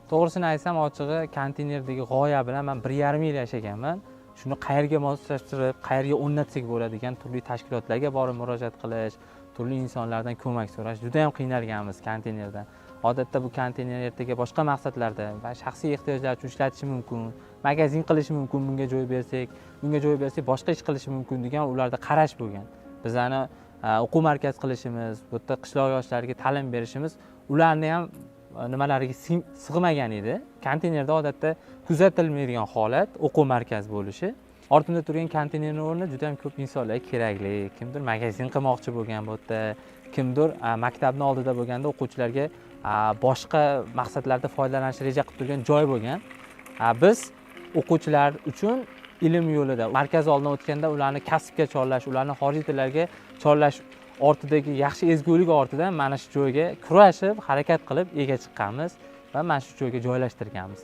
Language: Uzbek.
To'g'risini aytsam, ochig'i konteynerdagi g'oya bilan men 1,5 yil yashaganman. Shuni qayerga moslashtirib, qayerga o'rnatsak bo'ladigan turli tashkilotlarga borib murojaat qilish, turli insonlardan ko'mak so'rash juda ham qiynalganmiz konteynerdan. Odatda bu konteyner ertaga boshqa maqsadlarda va shaxsiy ehtiyojlar uchun ishlatish mumkin, magazin qilish mumkin, bunga joy bersak boshqa ish qilish mumkin degan ularda qarash bo'lgan. Bizani o'quv markaz qilishimiz, bu yerda qishloq yoshlariga ta'lim berishimiz ularni ham nimalariga sig'magan edi. Konteynerda odatda kuzatilmaydigan holat o'quv markazi bo'lishi. Ortimda turgan konteynerning o'rnida juda ham ko'p insonlar kerakli. Kimdir magazin qilmoqchi bo'lgan bu yerda, kimdir maktabning oldida bo'lganda o'quvchilarga boshqa maqsadlarda foydalanish reja qilib turgan joy bo'lgan. Biz o'quvchilar uchun ilm yo'lida markaz oldidan o'tganda ularni kasbga chorlash, ularni xorijiy tillarga chorlash ortidagi yaxshi ezgulik ortidan mana shu joyga kurashib, harakat qilib ega chiqqanmiz va mana shu joyga joylashtirganmiz.